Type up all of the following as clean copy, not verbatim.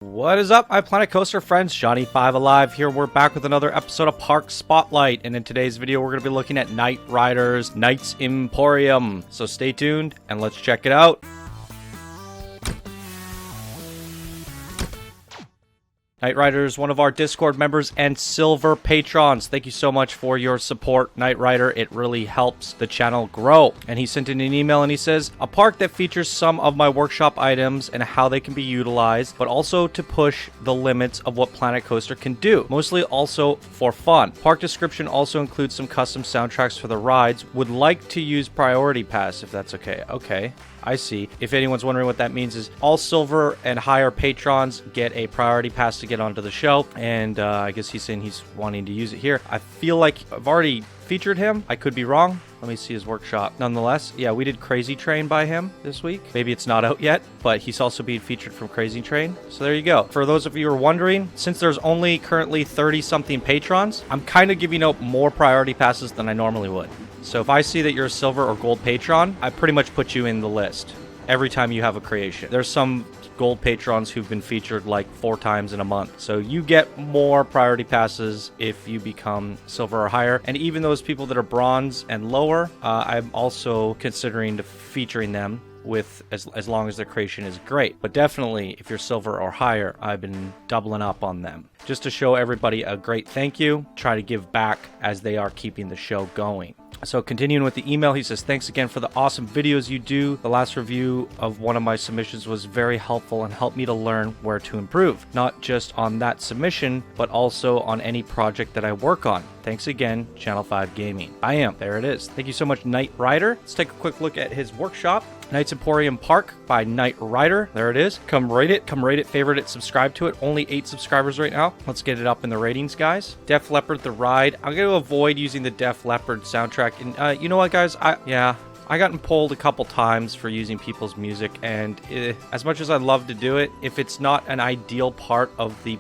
What is up, my Planet Coaster friends? Johnny5 Alive here. We're back with another episode of Park Spotlight, and in today's video we're going to be looking at Knight Rider's Knight's Emporium. So stay tuned and let's check it out. Knight Rider is one of our Discord members and silver patrons. Thank you so much for your support, Knight Rider. It really helps the channel grow. And he sent in an email and he says, a park that features some of my workshop items and how they can be utilized, but also to push the limits of what Planet Coaster can do. Mostly also for fun. Park description also includes some custom soundtracks for the rides. Would like to use Priority Pass if that's okay. Okay. I see. If anyone's wondering what that means is all silver and higher patrons get a priority pass to get onto the show. And I guess he's saying he's wanting to use it here. I feel like I've already featured him. I could be wrong. Let me see his workshop. Nonetheless, yeah, we did Crazy Train by him this week. Maybe it's not out yet, but he's also being featured from Crazy Train. So there you go. For those of you who are wondering, since there's only currently 30-something patrons, I'm kind of giving out more priority passes than I normally would. So if I see that you're a silver or gold patron, I pretty much put you in the list every time you have a creation. There's some gold patrons who've been featured like 4 times in a month. So you get more priority passes if you become silver or higher. And even those people that are bronze and lower, I'm also considering featuring them with as long as their creation is great. But definitely if you're silver or higher, I've been doubling up on them just to show everybody a great thank you, try to give back as they are keeping the show going. So continuing with the email, he says, thanks again for the awesome videos you do. The last review of one of my submissions was very helpful and helped me to learn where to improve, not just on that submission, but also on any project that I work on. Thanks again, Channel 5 Gaming. I am. There it is. Thank you so much, Knight Rider. Let's take a quick look at his workshop. Knight's Emporium Park by Knight Rider. There it is. Come rate it, favorite it, subscribe to it. Only 8 subscribers right now. Let's get it up in the ratings, guys. Def Leppard The Ride. I'm going to avoid using the Def Leppard soundtrack. And you know what, guys? I gotten pulled a couple times for using people's music, and as much as I'd love to do it, if it's not an ideal part of the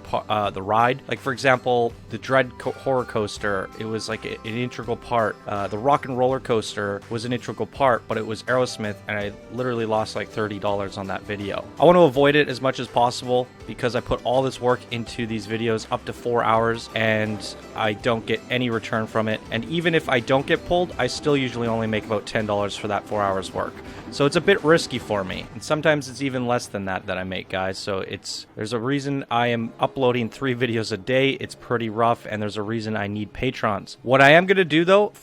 ride, like for example, the Dread Horror Coaster, it was like an integral part. The Rock and Roller Coaster was an integral part, but it was Aerosmith, and I literally lost like $30 on that video. I want to avoid it as much as possible because I put all this work into these videos, up to 4 hours, and I don't get any return from it. And even if I don't get pulled, I still usually only make about $10 for that 4 hours work. So it's a bit risky for me. And sometimes it's even less than that I make, guys. So there's a reason I am uploading 3 videos a day. It's pretty rough, and there's a reason I need patrons. What I am going to do though,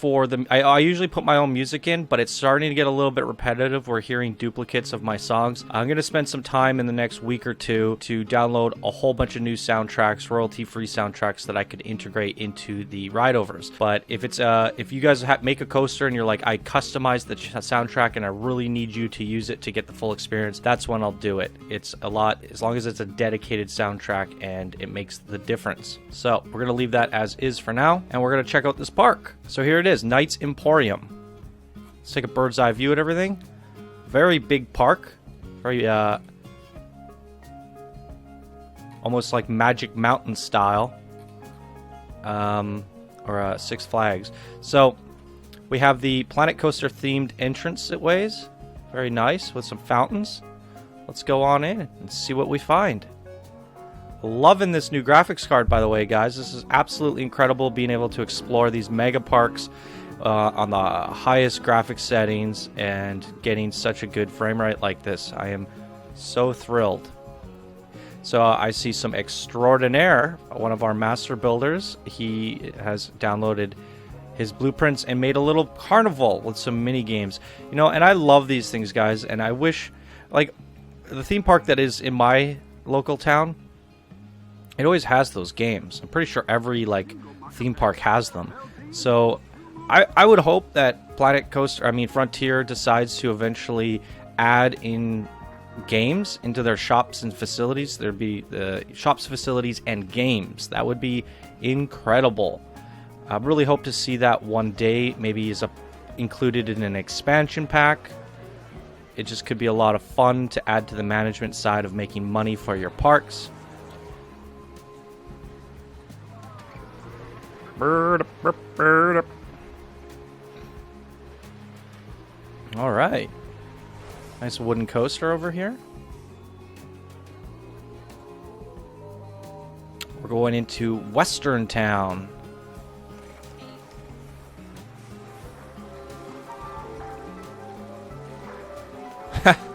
I usually put my own music in, but it's starting to get a little bit repetitive. We're hearing duplicates of my songs. I'm going to spend some time in the next week or two to download a whole bunch of new soundtracks, royalty-free soundtracks that I could integrate into the ride-overs. But if you guys make a coaster and you're like, I customized the soundtrack and I really need you to use it to get the full experience, that's when I'll do it. It's a lot, as long as it's a dedicated soundtrack and it makes the difference. So we're going to leave that as is for now, and we're going to check out this park. So here it is, Knight's Emporium. Let's take a bird's eye view at everything. Very big park. Very, almost like Magic Mountain style. Or Six Flags. So we have the Planet Coaster themed entranceways. Very nice, with some fountains. Let's go on in and see what we find. Loving this new graphics card, by the way, guys. This is absolutely incredible, being able to explore these mega parks on the highest graphics settings and getting such a good frame rate like this. I am so thrilled. So I see some Extraordinaire, one of our master builders. He has downloaded his blueprints and made a little carnival with some mini games. You know, and I love these things, guys, and I wish, like, the theme park that is in my local town, it always has those games. I'm pretty sure every, like, theme park has them. So I would hope that Frontier decides to eventually add in games into their shops and facilities. There'd be shops, facilities, and games. That would be incredible. I really hope to see that one day. Maybe is included in an expansion pack. It just could be a lot of fun to add to the management side of making money for your parks. All right. Nice wooden coaster over here. We're going into Western Town.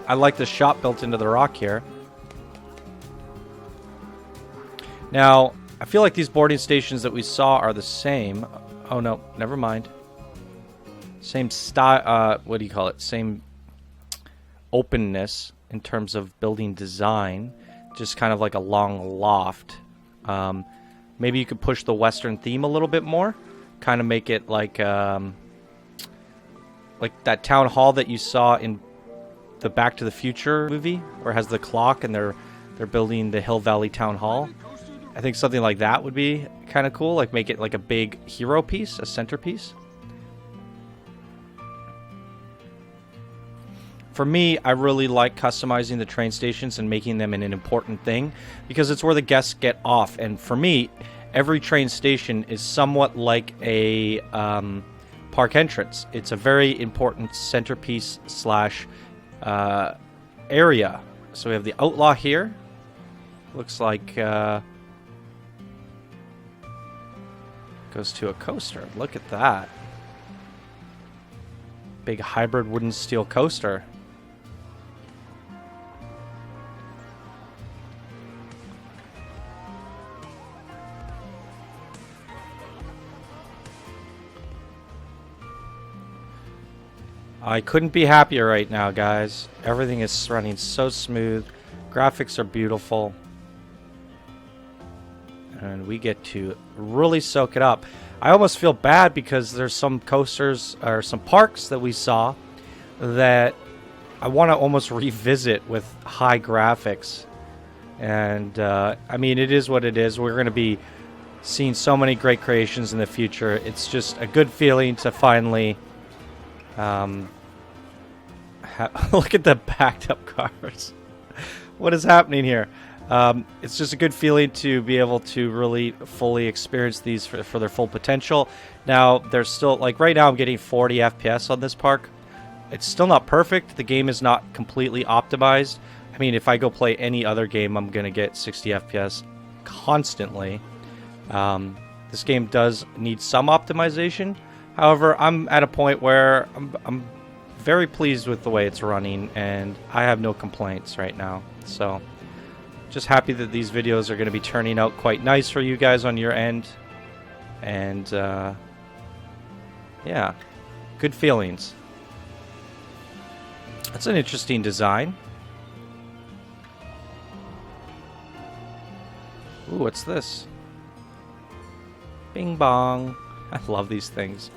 I like the shop built into the rock here. Now, I feel like these boarding stations that we saw are the same. Oh, no. Never mind. Same style. What do you call it? Same openness in terms of building design. Just kind of like a long loft. Maybe you could push the Western theme a little bit more. Kind of make it like that town hall that you saw in the Back to the Future movie, where it has the clock and they're building the Hill Valley Town Hall. I think something like that would be kind of cool. Like make it like a big hero piece, a centerpiece. For me, I really like customizing the train stations and making them an important thing because it's where the guests get off. And for me, every train station is somewhat like a park entrance. It's a very important centerpiece slash area. So we have the Outlaw here. Looks like goes to a coaster. Look at that. Big hybrid wooden steel coaster. I couldn't be happier right now, guys. Everything is running so smooth. Graphics are beautiful. And we get to really soak it up. I almost feel bad because there's some coasters or some parks that we saw that I want to almost revisit with high graphics. And, I mean, it is what it is. We're going to be seeing so many great creations in the future. It's just a good feeling to finally... look at the backed up cars. What is happening here? It's just a good feeling to be able to really fully experience these for their full potential. Now, there's still, like right now I'm getting 40 FPS on this park. It's still not perfect. The game is not completely optimized. I mean, if I go play any other game, I'm going to get 60 FPS constantly. This game does need some optimization. However, I'm at a point where I'm very pleased with the way it's running, and I have no complaints right now. So, just happy that these videos are going to be turning out quite nice for you guys on your end. And, yeah, good feelings. That's an interesting design. Ooh, what's this? Bing bong. I love these things.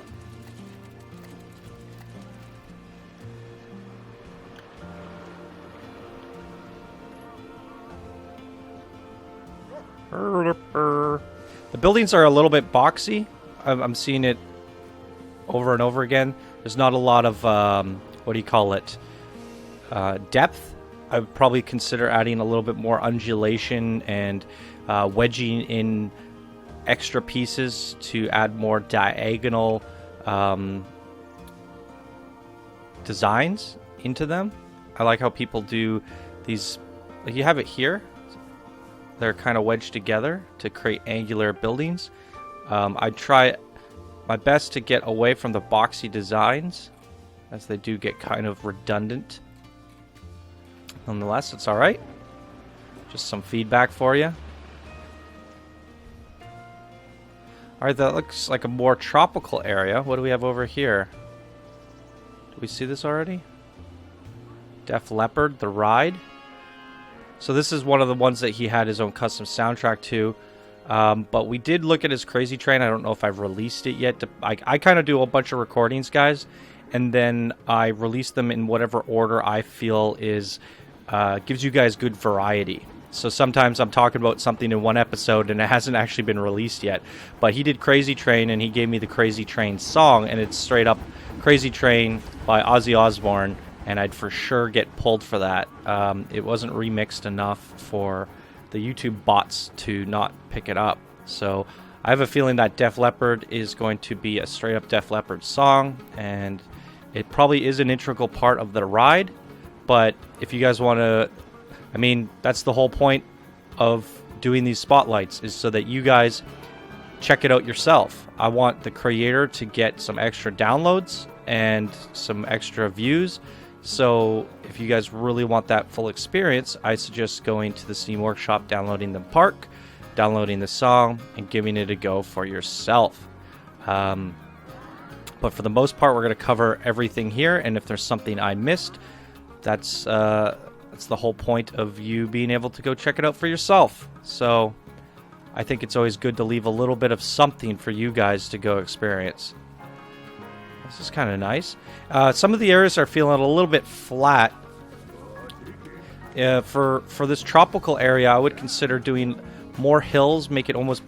The buildings are a little bit boxy. I'm seeing it over and over again. There's not a lot of, what do you call it, depth. I would probably consider adding a little bit more undulation and wedging in extra pieces to add more diagonal designs into them. I like how people do these, like you have it here. They're kind of wedged together to create angular buildings. I try my best to get away from the boxy designs, as they do get kind of redundant. Nonetheless, it's alright. Just some feedback for you. Alright, that looks like a more tropical area. What do we have over here? Do we see this already? Def Leppard, The Ride. So this is one of the ones that he had his own custom soundtrack to. But we did look at his Crazy Train. I don't know if I've released it yet. I kind of do a bunch of recordings, guys. And then I release them in whatever order I feel is gives you guys good variety. So sometimes I'm talking about something in one episode and it hasn't actually been released yet. But he did Crazy Train and he gave me the Crazy Train song. And it's straight up Crazy Train by Ozzy Osbourne. And I'd for sure get pulled for that. It wasn't remixed enough for the YouTube bots to not pick it up. So I have a feeling that Def Leppard is going to be a straight up Def Leppard song. And it probably is an integral part of the ride. But if you guys want to... I mean, that's the whole point of doing these spotlights is so that you guys check it out yourself. I want the creator to get some extra downloads and some extra views. So if you guys really want that full experience, I suggest going to the Steam Workshop, downloading the park, downloading the song, and giving it a go for yourself. But for the most part, we're going to cover everything here, and if there's something I missed, that's the whole point of you being able to go check it out for yourself. So I think it's always good to leave a little bit of something for you guys to go experience. This is kind of nice. Some of the areas are feeling a little bit flat. For this tropical area, I would consider doing more hills, make it almost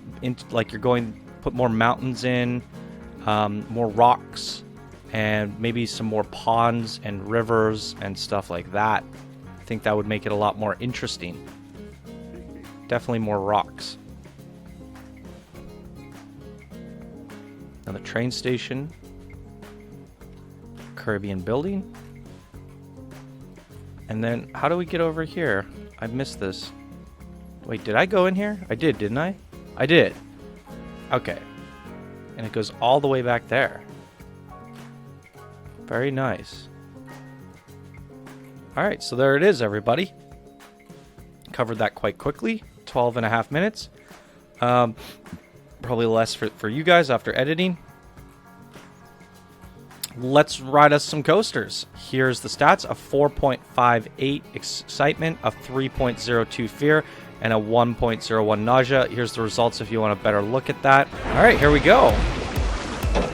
like you're going, put more mountains in, more rocks, and maybe some more ponds and rivers and stuff like that. I think that would make it a lot more interesting. Definitely more rocks. Now the train station. Caribbean building. And then how do we get over here? I missed this. Wait, did I go in here? I did, didn't I? I did. Okay. And it goes all the way back there. Very nice. Alright, so there it is, everybody. Covered that quite quickly. 12.5 minutes. Probably less for you guys after editing. Let's ride us some coasters. Here's the stats. A 4.58 excitement, a 3.02 fear, and a 1.01 nausea. Here's the results if you want a better look at that. All right, here we go.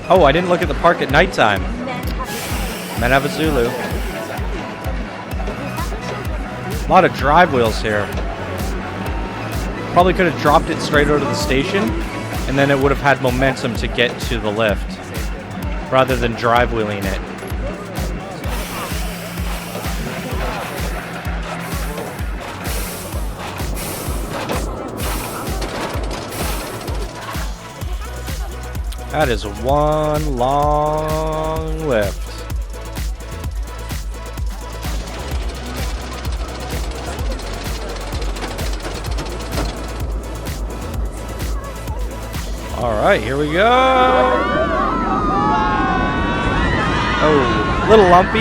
Oh, I didn't look at the park at nighttime. Manavazulu. A lot of drive wheels here. Probably could have dropped it straight out of the station, and then it would have had momentum to get to the lift, rather than drive wheeling it. That is one long lift. All right, here we go. Oh, a little lumpy.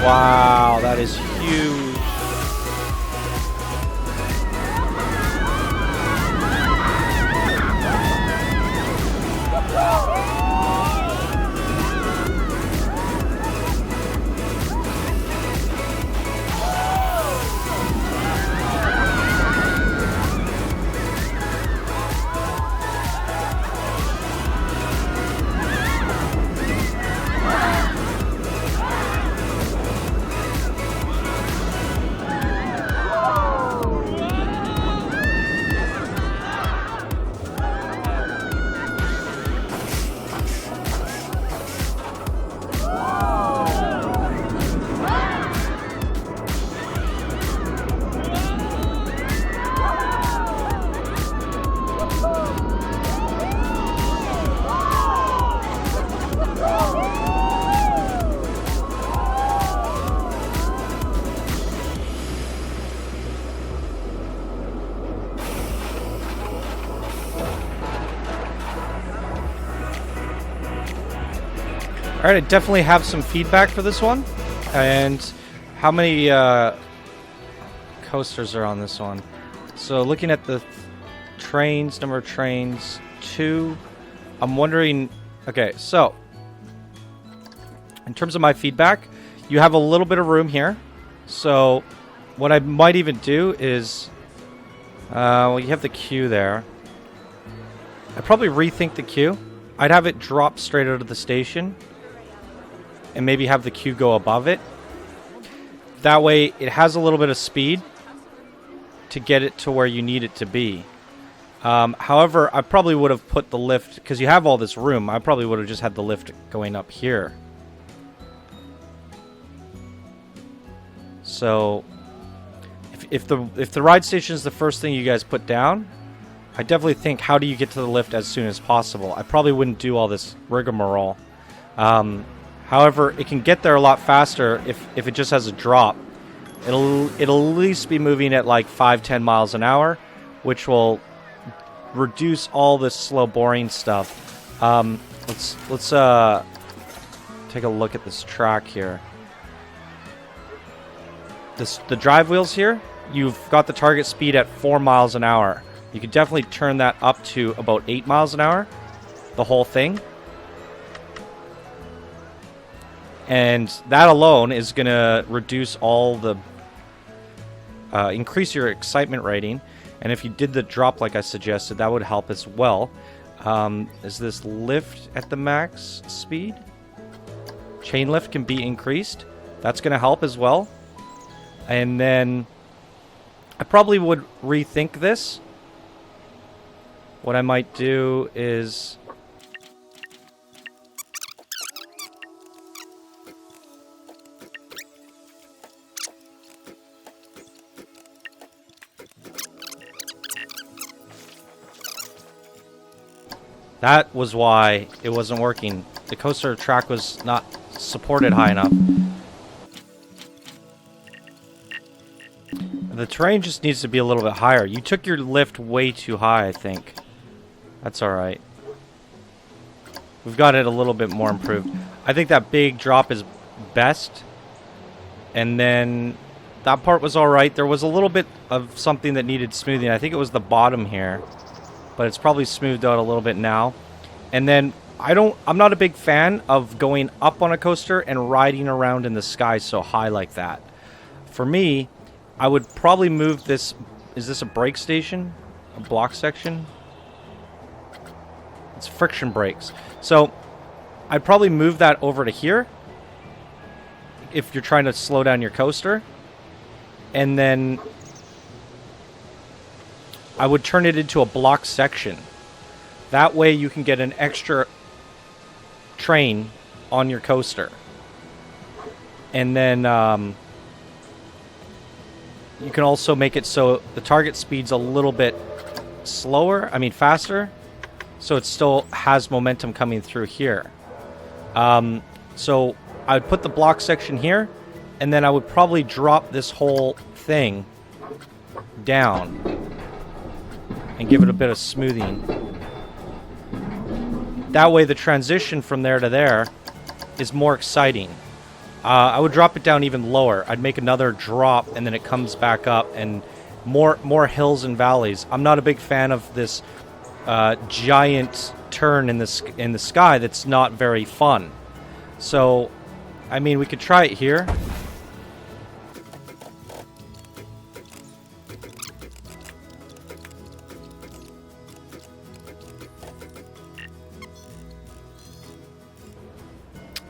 Wow, that is huge. Alright, I definitely have some feedback for this one. And how many coasters are on this one? So looking at the trains, number of trains, 2. I'm wondering, okay, so in terms of my feedback, you have a little bit of room here. So what I might even do is, well, you have the queue there. I'd probably rethink the queue. I'd have it drop straight out of the station and maybe have the queue go above it. That way it has a little bit of speed to get it to where you need it to be. However, I probably would have put the lift, because you have all this room, I probably would have just had the lift going up here. So if the ride station is the first thing you guys put down, I definitely think, how do you get to the lift as soon as possible? I probably wouldn't do all this rigmarole. However, it can get there a lot faster if it just has a drop. It'll at least be moving at like 5-10 miles an hour, which will reduce all this slow, boring stuff. Let's take a look at this track here. The drive wheels here, you've got the target speed at 4 miles an hour. You could definitely turn that up to about 8 miles an hour, the whole thing. And that alone is going to reduce all the... increase your excitement rating. And if you did the drop like I suggested, that would help as well. Is this lift at the max speed? Chain lift can be increased. That's going to help as well. And then I probably would rethink this. What I might do is... That was why it wasn't working. The coaster track was not supported high enough. The terrain just needs to be a little bit higher. You took your lift way too high, I think. That's alright. We've got it a little bit more improved. I think that big drop is best. And then that part was alright. There was a little bit of something that needed smoothing. I think it was the bottom here. But it's probably smoothed out a little bit now. And then I'm not a big fan of going up on a coaster and riding around in the sky so high like that. For me, I would probably move this. Is this a brake station? A block section? It's friction brakes. So I'd probably move that over to here if you're trying to slow down your coaster. And then I would turn it into a block section. That way you can get an extra train on your coaster. And then you can also make it so the target speed's a little bit faster. So it still has momentum coming through here. So I would put the block section here, and then I would probably drop this whole thing down and give it a bit of smoothing. That way the transition from there to there is more exciting. I would drop it down even lower. I'd make another drop and then it comes back up, and more hills and valleys. I'm not a big fan of this giant turn in the sky that's not very fun. So, I mean, we could try it here.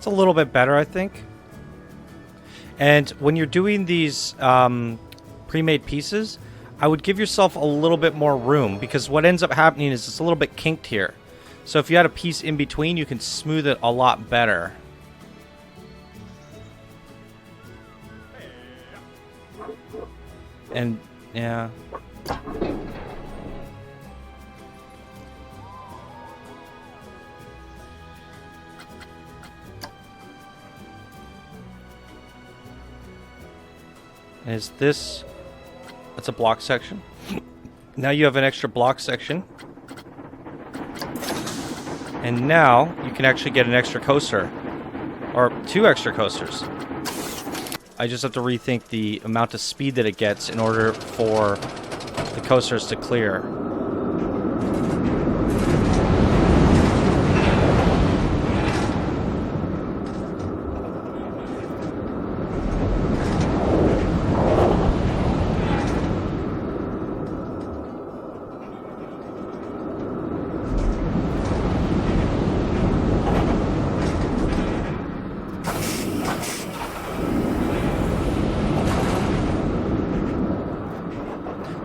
A little bit better, I think. And when you're doing these pre-made pieces, I would give yourself a little bit more room, because what ends up happening is it's a little bit kinked here. So if you had a piece in between, you can smooth it a lot better. And yeah. Is this... That's a block section. Now you have an extra block section. And now you can actually get an extra coaster. Or 2 extra coasters. I just have to rethink the amount of speed that it gets in order for the coasters to clear.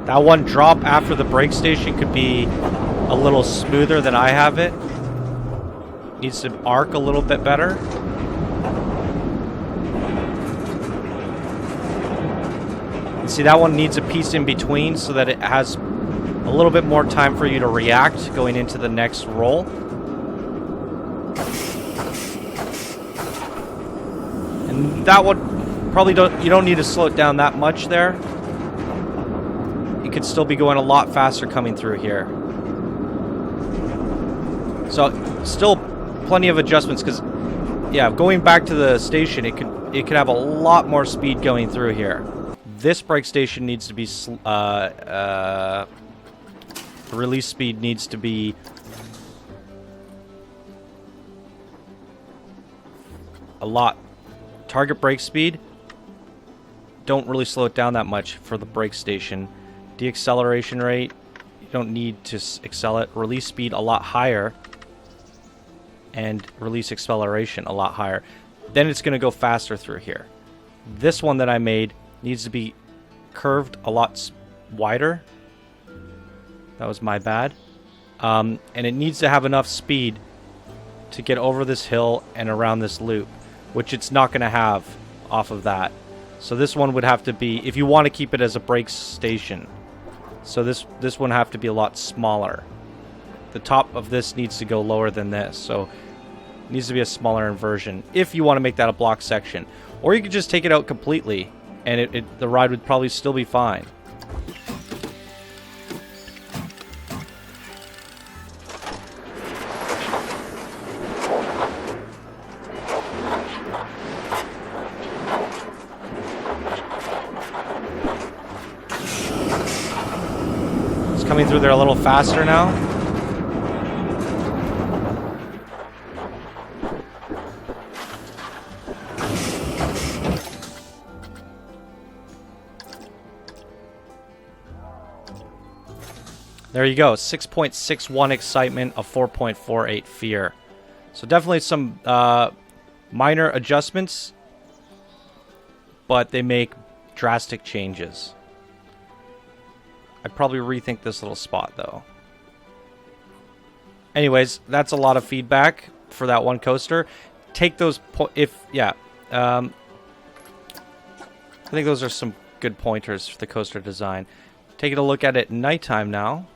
That one drop after the brake station could be a little smoother than I have it. Needs to arc a little bit better. And see, that one needs a piece in between so that it has a little bit more time for you to react going into the next roll. That one probably you don't need to slow it down that much there. You could still be going a lot faster coming through here. So still plenty of adjustments because, yeah, going back to the station, it could have a lot more speed going through here. This brake station needs to be the release speed needs to be a lot. Target brake speed, don't really slow it down that much for the brake station. Deacceleration rate, you don't need to excel it. Release speed a lot higher, and release acceleration a lot higher. Then it's going to go faster through here. This one that I made needs to be curved a lot wider. That was my bad. And it needs to have enough speed to get over this hill and around this loop, which it's not going to have off of that. So this one would have to be, if you want to keep it as a brake station, so this one have to be a lot smaller. The top of this needs to go lower than this, so it needs to be a smaller inversion if you want to make that a block section. Or you could just take it out completely, and the ride would probably still be fine. It's coming through there a little faster now. There you go, 6.61 excitement, a 4.48 fear. So definitely some minor adjustments, but they make drastic changes. I'd probably rethink this little spot though. Anyways, that's a lot of feedback for that one coaster. Take those I think those are some good pointers for the coaster design. Taking a look at it nighttime now.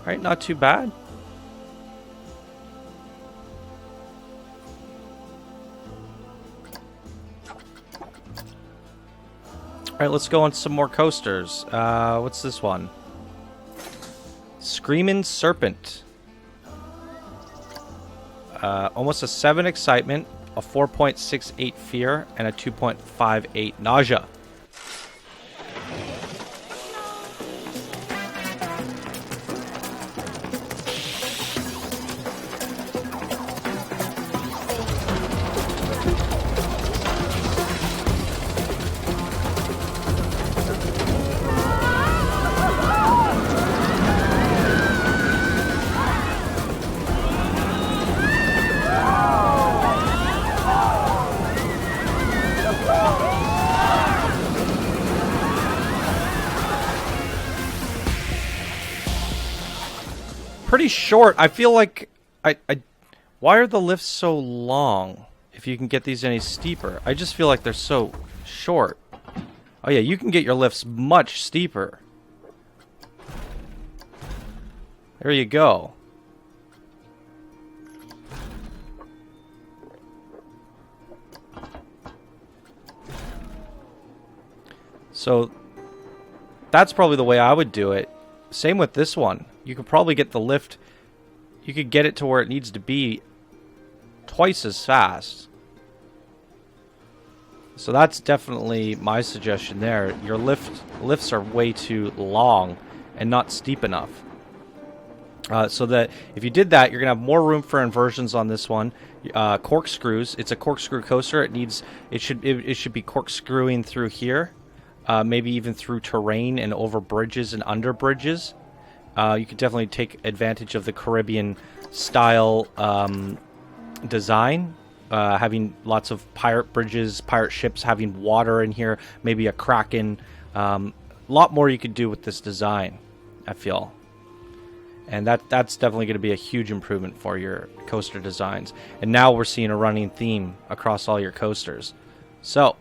Alright, not too bad. Alright, let's go on some more coasters. What's this one? Screamin' Serpent. Almost a 7 excitement, a 4.68 fear, and a 2.58 nausea. Pretty short. I feel like why are the lifts so long if you can get these any steeper? I just feel like they're so short. Oh yeah, you can get your lifts much steeper. There you go. So that's probably the way I would do it. Same with this one. You could probably get the lift, you could get it to where it needs to be twice as fast. So that's definitely my suggestion there. Your lifts are way too long and not steep enough. So that if you did that, you're gonna have more room for inversions on this one. Corkscrews. It's a corkscrew coaster. It should be corkscrewing through here. Maybe even through terrain and over bridges and under bridges. You could definitely take advantage of the Caribbean style design. Having lots of pirate bridges, pirate ships, having water in here, maybe a kraken. A lot more you could do with this design, I feel. And that's definitely going to be a huge improvement for your coaster designs. And now we're seeing a running theme across all your coasters. So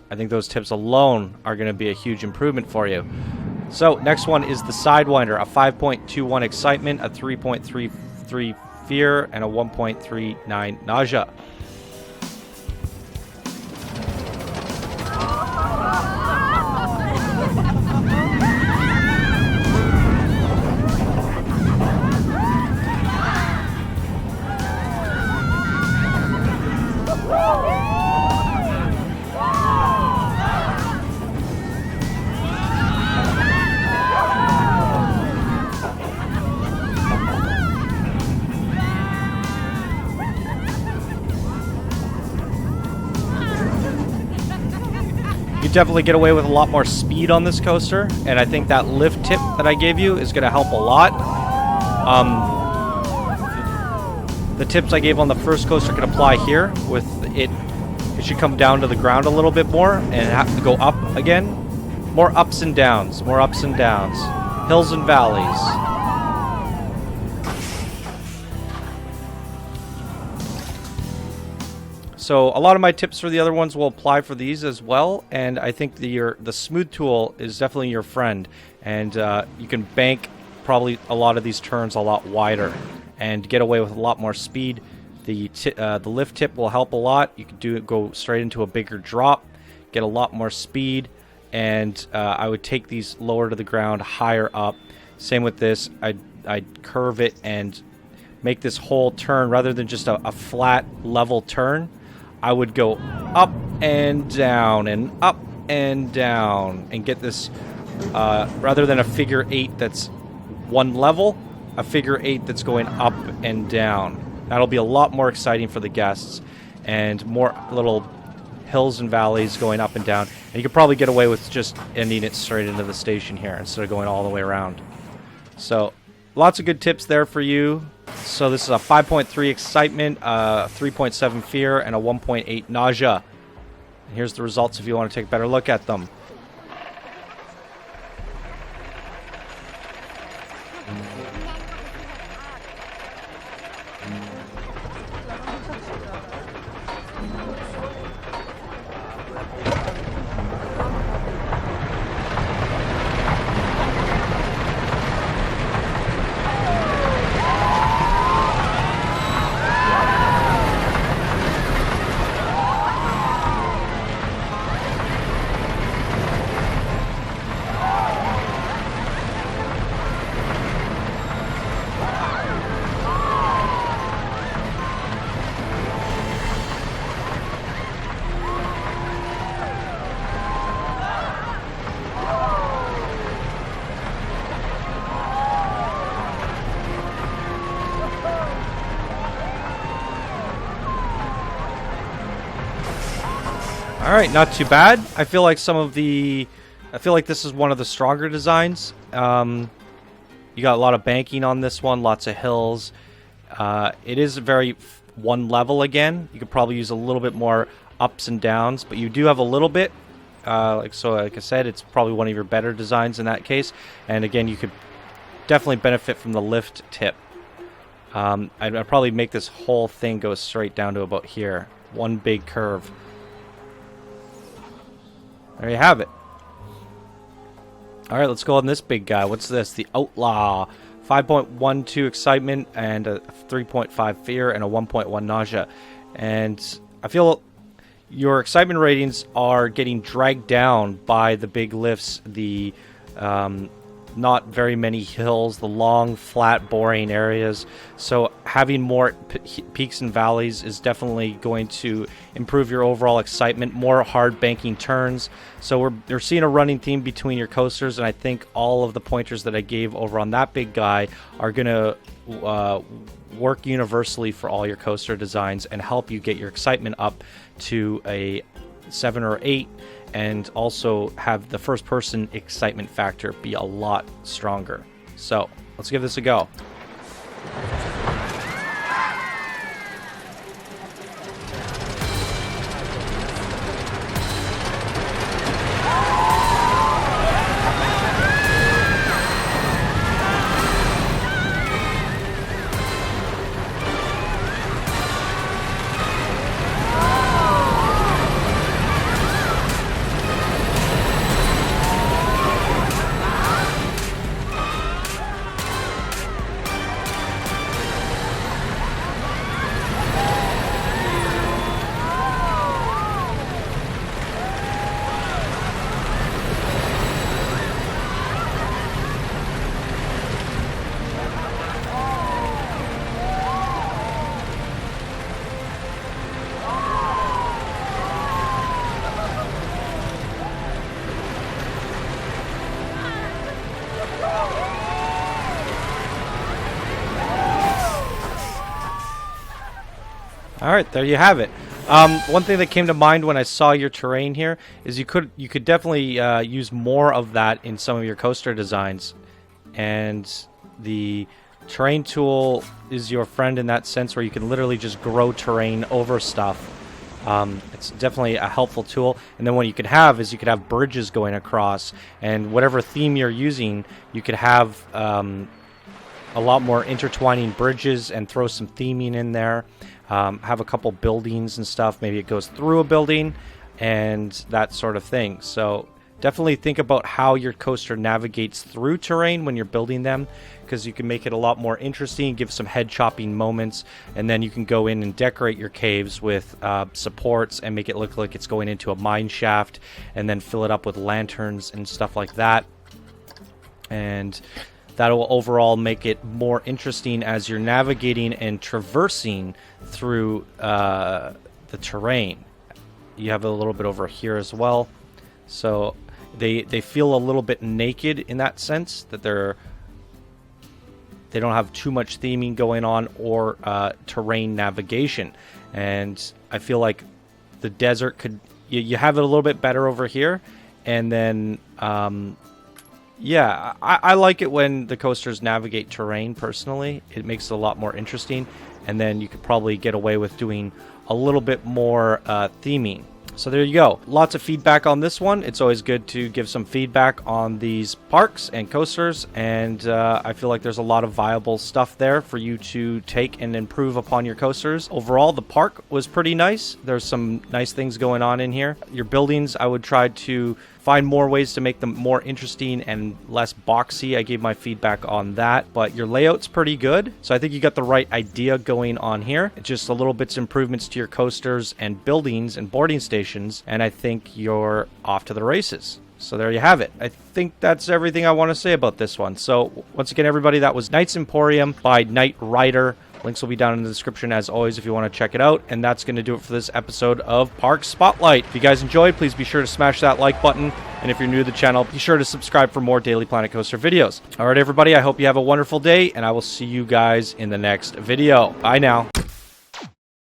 I think those tips alone are going to be a huge improvement for you. So next one is the Sidewinder, a 5.21 excitement, a 3.33 fear, and a 1.39 nausea. You definitely get away with a lot more speed on this coaster, and I think that lift tip that I gave you is going to help a lot. The tips I gave on the first coaster can apply here. With it should come down to the ground a little bit more and have to go up again. More ups and downs, more ups and downs, hills and valleys. So a lot of my tips for the other ones will apply for these as well, and I think the smooth tool is definitely your friend, and you can bank probably a lot of these turns a lot wider and get away with a lot more speed. The lift tip will help a lot. You can go straight into a bigger drop, get a lot more speed, and I would take these lower to the ground, higher up. Same with this. I'd curve it and make this whole turn rather than just a flat level turn. I would go up and down and up and down and get this, rather than a figure 8 that's one level, a figure 8 that's going up and down. That'll be a lot more exciting for the guests, and more little hills and valleys going up and down. And you could probably get away with just ending it straight into the station here instead of going all the way around. So lots of good tips there for you. So this is a 5.3 excitement, 3.7 fear, and a 1.8 nausea. And here's the results if you want to take a better look at them. Alright, not too bad. I feel like this is one of the stronger designs. You got a lot of banking on this one, lots of hills. It is very one level again. You could probably use a little bit more ups and downs, but you do have a little bit. Like I said, it's probably one of your better designs in that case. And again, you could definitely benefit from the lift tip. I'd probably make this whole thing go straight down to about here. One big curve. There you have it. Alright, let's go on this big guy. What's this? The Outlaw. 5.12 excitement and a 3.5 fear and a 1.1 nausea. And I feel your excitement ratings are getting dragged down by the big lifts, the not very many hills, the long, flat, boring areas. So having more peaks and valleys is definitely going to improve your overall excitement, more hard banking turns. So we're seeing a running theme between your coasters, and I think all of the pointers that I gave over on that big guy are going to work universally for all your coaster designs and help you get your excitement up to a 7 or 8, and also have the first person excitement factor be a lot stronger. So let's give this a go. All right, there you have it. One thing that came to mind when I saw your terrain here is you could definitely use more of that in some of your coaster designs, and the terrain tool is your friend in that sense, where you can literally just grow terrain over stuff. It's definitely a helpful tool. And then what you could have is you could have bridges going across, and whatever theme you're using, you could have a lot more intertwining bridges and throw some theming in there. Have a couple buildings and stuff. Maybe it goes through a building and that sort of thing. So definitely think about how your coaster navigates through terrain when you're building them, because you can make it a lot more interesting, give some head chopping moments, and then you can go in and decorate your caves with supports and make it look like it's going into a mine shaft, and then fill it up with lanterns and stuff like that. And that will overall make it more interesting as you're navigating and traversing through the terrain. You have a little bit over here as well. So they feel a little bit naked in that sense, that they don't have too much theming going on or terrain navigation. And I feel like the desert could, you have it a little bit better over here. And then yeah, I like it when the coasters navigate terrain personally. It makes it a lot more interesting, and then you could probably get away with doing a little bit more theming. So there you go. Lots of feedback on this one. It's always good to give some feedback on these parks and coasters, and I feel like there's a lot of viable stuff there for you to take and improve upon your coasters. Overall, the park was pretty nice. There's some nice things going on in here. Your buildings, I would try to find more ways to make them more interesting and less boxy. I gave my feedback on that, but your layout's pretty good. So I think you got the right idea going on here. It's just a little bits improvements to your coasters and buildings and boarding stations, and I think you're off to the races. So there you have it. I think that's everything I want to say about this one. So once again, everybody, that was Knights Emporium by Knight Rider. Links will be down in the description as always if you want to check it out. And that's going to do it for this episode of Park Spotlight. If you guys enjoyed, please be sure to smash that like button. And if you're new to the channel, be sure to subscribe for more Daily Planet Coaster videos. All right, everybody, I hope you have a wonderful day, and I will see you guys in the next video. Bye now.